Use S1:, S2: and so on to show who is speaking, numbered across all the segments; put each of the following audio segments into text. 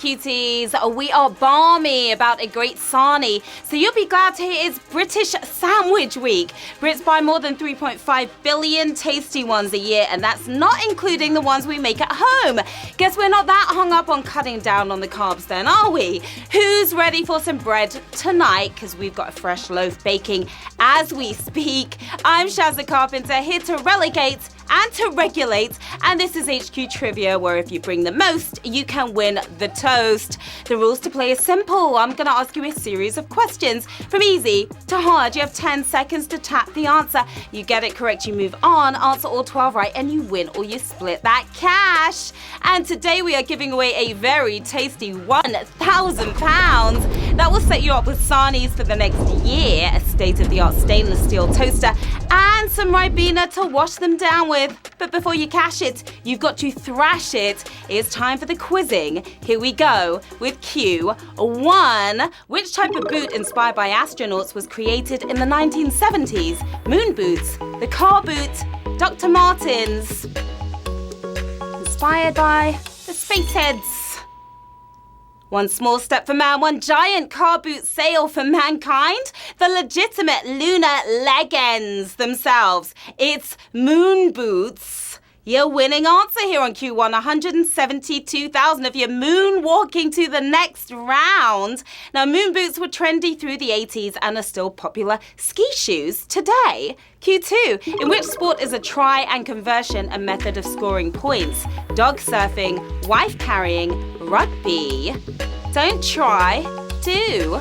S1: cuties. We are balmy about a great sarnie, so you'll be glad to hear it's British Sandwich Week. Brits buy more than 3.5 billion tasty ones a year, and that's not including the ones we make at home. Guess we're not that hung up on cutting down on the carbs then, are we? Who's ready for some bread tonight? Because we've got a fresh loaf baking as we speak. I'm Sharon Carpenter, here to relegate and to regulate, and this is HQ Trivia, where if you bring the most, you can win the toast. The rules to play are simple. I'm going to ask you a series of questions from easy to hard. You have 10 seconds to tap the answer. You get it correct, you move on, answer all 12 right, and you win or you split that cash. And today we are giving away a very tasty £1,000 that will set you up with sarnies for the next year, a state-of-the-art stainless steel toaster, and some Ribena to wash them down with. But before you cash it, you've got to thrash it. It's time for the quizzing. Here we go with Q1. Which type of boot inspired by astronauts was created in the 1970s? Moon boots, the car boot, Dr. Martens. Inspired by the spaceheads. One small step for man, one giant car boot sail for mankind. The legitimate lunar leggings themselves. It's moon boots. Your winning answer here on Q1, 172,000 of you moonwalking to the next round. Now, moon boots were trendy through the 80s and are still popular ski shoes today. Q2, in which sport is a try and conversion a method of scoring points? Dog surfing, wife carrying, rugby. Don't try, do.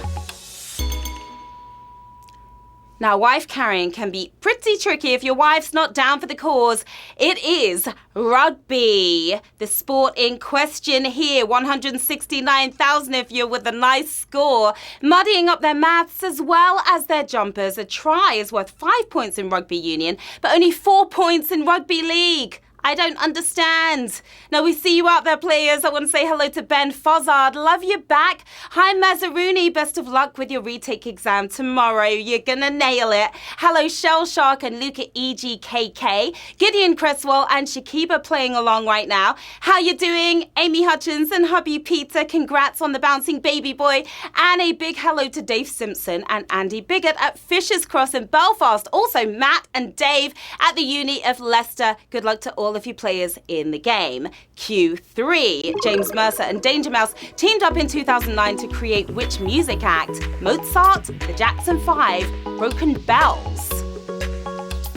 S1: Now, wife carrying can be pretty tricky if your wife's not down for the cause. It is rugby. The sport in question here, 169,000 of you with a nice score. Muddying up their maths as well as their jumpers. A try is worth 5 points in rugby union, but only 4 points in rugby league. I don't understand. Now, we see you out there, players. I want to say hello to Ben Fozzard. Love you back. Hi, Mazzaruni. Best of luck with your retake exam tomorrow. You're going to nail it. Hello, Shell Shark and Luca EGKK. Gideon Cresswell and Shakiba playing along right now. How you doing? Amy Hutchins and hubby Peter. Congrats on the bouncing baby boy. And a big hello to Dave Simpson and Andy Biggett at Fisher's Cross in Belfast. Also, Matt and Dave at the Uni of Leicester. Good luck to all of you players in the game. Q3. James Mercer and Danger Mouse teamed up in 2009 to create which music act? Mozart, the Jackson 5, Broken Bells.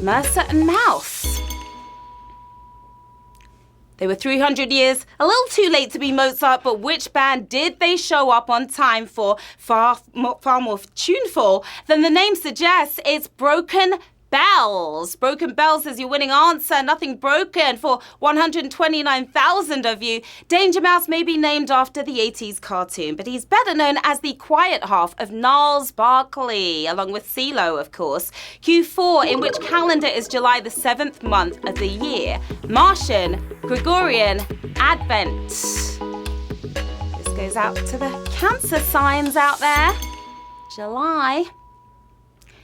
S1: Mercer and Mouse. They were 300 years, a little too late to be Mozart, but which band did they show up on time for? Far more tuneful than the name suggests. It's Broken Bells. Broken Bells is your winning answer. Nothing broken for 129,000 of you. Danger Mouse may be named after the 80s cartoon, but he's better known as the quiet half of Gnarls Barkley, along with CeeLo, of course. Q4, in which calendar is July the 7th month of the year? Martian, Gregorian, Advent. This goes out to the Cancer signs out there. July.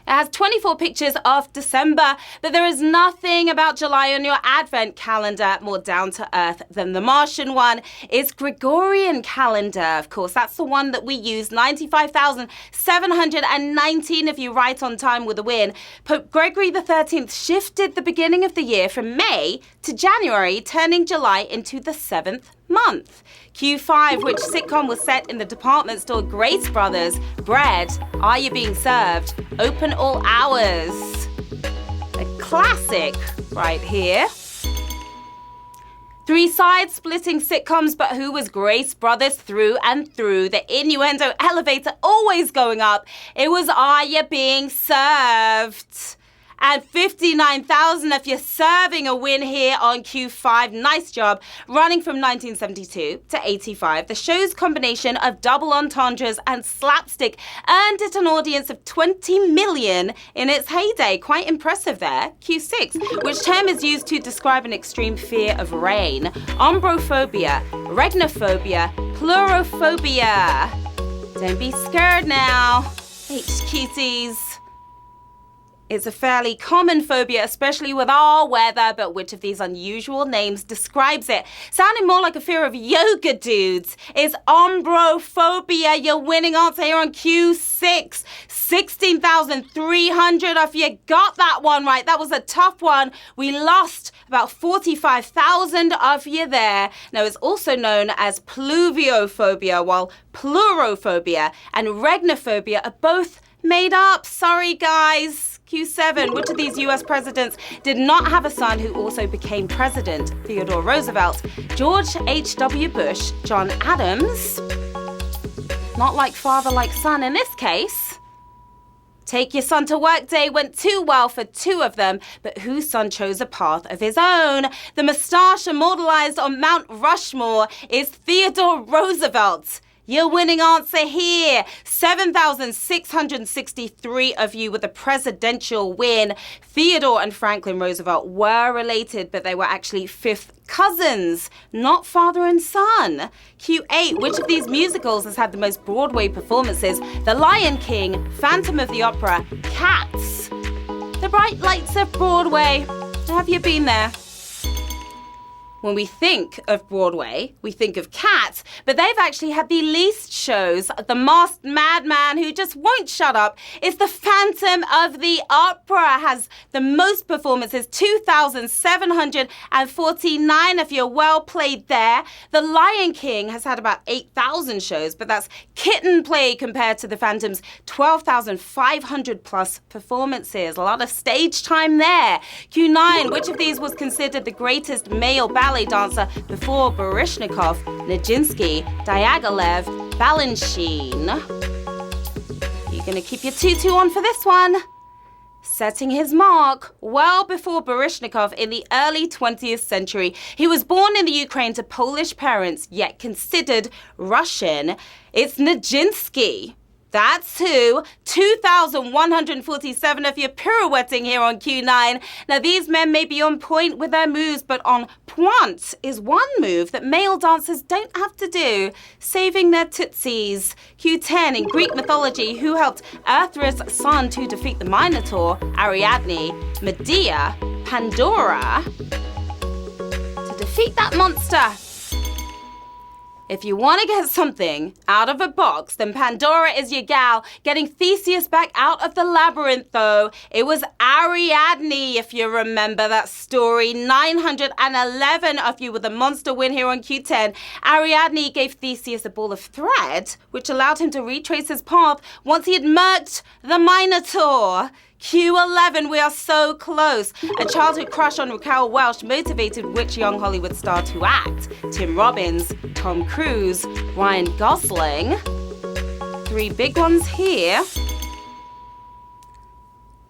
S1: It has 24 pictures of December, but there is nothing about July on your Advent calendar more down to earth than the Martian one. It's Gregorian calendar, of course. That's the one that we use. 95,719 of you right on time with a win. Pope Gregory XIII shifted the beginning of the year from May to January, turning July into the 7th month. Q5, which sitcom was set in the department store Grace Brothers? Bread, Are You Being Served? Open All Hours. A classic right here. 3 side-splitting sitcoms, but who was Grace Brothers through and through? The innuendo elevator always going up. It was Are You Being Served? And 59,000 if you're serving a win here on Q5. Nice job. Running from 1972 to 85, the show's combination of double entendres and slapstick earned it an audience of 20 million in its heyday. Quite impressive there. Q6, which term is used to describe an extreme fear of rain? Ombrophobia, regnophobia, pleurophobia. Don't be scared now, HQTs. It's a fairly common phobia, especially with our weather, but which of these unusual names describes it? Sounding more like a fear of yoga dudes. It's ombrophobia. Your winning answer here on Q6. 16,300 of you got that one right. That was a tough one. We lost about 45,000 of you there. Now, it's also known as pluviophobia, while pleurophobia and regnophobia are both made up. Sorry, guys. Q7. Which of these US presidents did not have a son who also became president? Theodore Roosevelt, George H.W. Bush, John Adams. Not like father, like son in this case. Take your son to work day went too well for two of them, but whose son chose a path of his own? The moustache immortalized on Mount Rushmore is Theodore Roosevelt. Your winning answer here, 7,663 of you with a presidential win. Theodore and Franklin Roosevelt were related, but they were actually fifth cousins, not father and son. Q8, which of these musicals has had the most Broadway performances? The Lion King, Phantom of the Opera, Cats. The bright lights of Broadway. Have you been there? When we think of Broadway, we think of Cats, but they've actually had the least shows. The masked madman who just won't shut up is the Phantom of the Opera, has the most performances, 2,749 if you're well played there. The Lion King has had about 8,000 shows, but that's kitten play compared to the Phantom's 12,500 plus performances. A lot of stage time there. Q9, which of these was considered the greatest male ballet dancer before Baryshnikov? Nijinsky, Diaghilev, Balanchine. You're going to keep your 2-2 on for this one. Setting his mark well before Baryshnikov in the early 20th century. He was born in the Ukraine to Polish parents, yet considered Russian. It's Nijinsky. That's who. 2,147 of you pirouetting here on Q9. Now, these men may be on point with their moves, but on pointe is one move that male dancers don't have to do, saving their tootsies. Q10, in Greek mythology, who helped Earthra's son to defeat the Minotaur? Ariadne, Medea, Pandora. To defeat that monster. If you want to get something out of a box, then Pandora is your gal. Getting Theseus back out of the labyrinth, though, it was Ariadne, if you remember that story. 911 of you with a monster win here on Q10. Ariadne gave Theseus a ball of thread, which allowed him to retrace his path once he had murked the Minotaur. Q11, we are so close. A childhood crush on Raquel Welch motivated which young Hollywood star to act? Tim Robbins, Tom Cruise, Ryan Gosling. Three big ones here.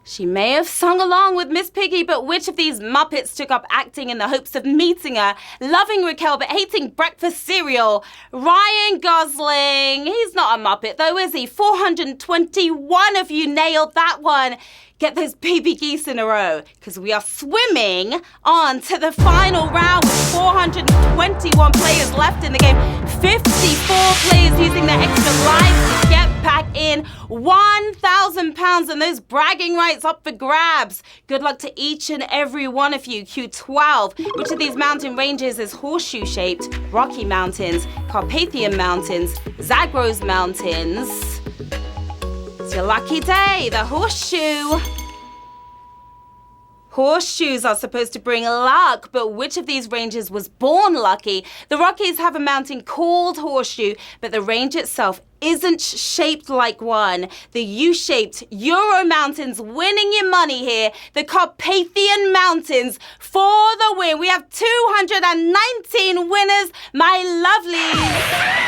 S1: She may have sung along with Miss Piggy, but which of these Muppets took up acting in the hopes of meeting her, loving Raquel but hating breakfast cereal? Ryan Gosling. He's not a Muppet though, is he? 421 of you nailed that one. Get those baby geese in a row, because we are swimming on to the final round with 421 players left in the game. 54 players using their extra lives to get back in. £1,000 and those bragging rights up for grabs. Good luck to each and every one of you. Q12. Which of these mountain ranges is horseshoe-shaped? Rocky Mountains, Carpathian Mountains, Zagros Mountains. It's your lucky day, the horseshoe. Horseshoes are supposed to bring luck, but which of these ranges was born lucky? The Rockies have a mountain called Horseshoe, but the range itself isn't shaped like one. The U-shaped Euro Mountains winning your money here. The Carpathian Mountains for the win. We have 219 winners, my lovelies.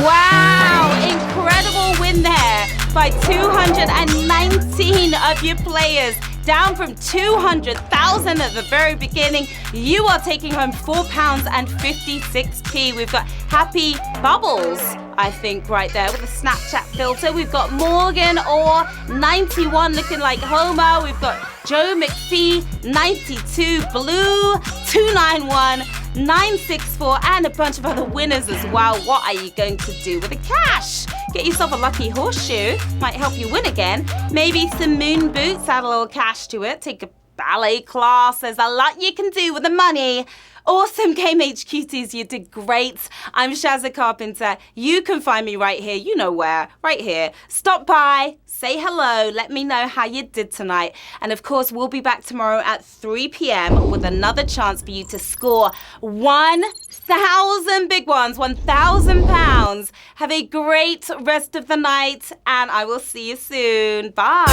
S1: Wow, incredible win there by 219 of your players. down from 200,000 at the very beginning. You are taking home £4.56. We've got Happy Bubbles, I think, right there with a Snapchat filter. We've got Morgan or 91 looking like Homer. We've got Joe McPhee, 92, Blue, 291, 964, and a bunch of other winners as well. What are you going to do with the cash? Get yourself a lucky horseshoe. Might help you win again. Maybe some moon boots, add a little cash to it. Take a ballet class. There's a lot you can do with the money. Awesome Game HQTs, you did great. I'm Sharon Carpenter. You can find me right here, you know where, right here. Stop by, say hello, let me know how you did tonight. And of course, we'll be back tomorrow at 3 p.m. with another chance for you to score 1,000 big ones, £1,000. Have a great rest of the night, and I will see you soon. Bye.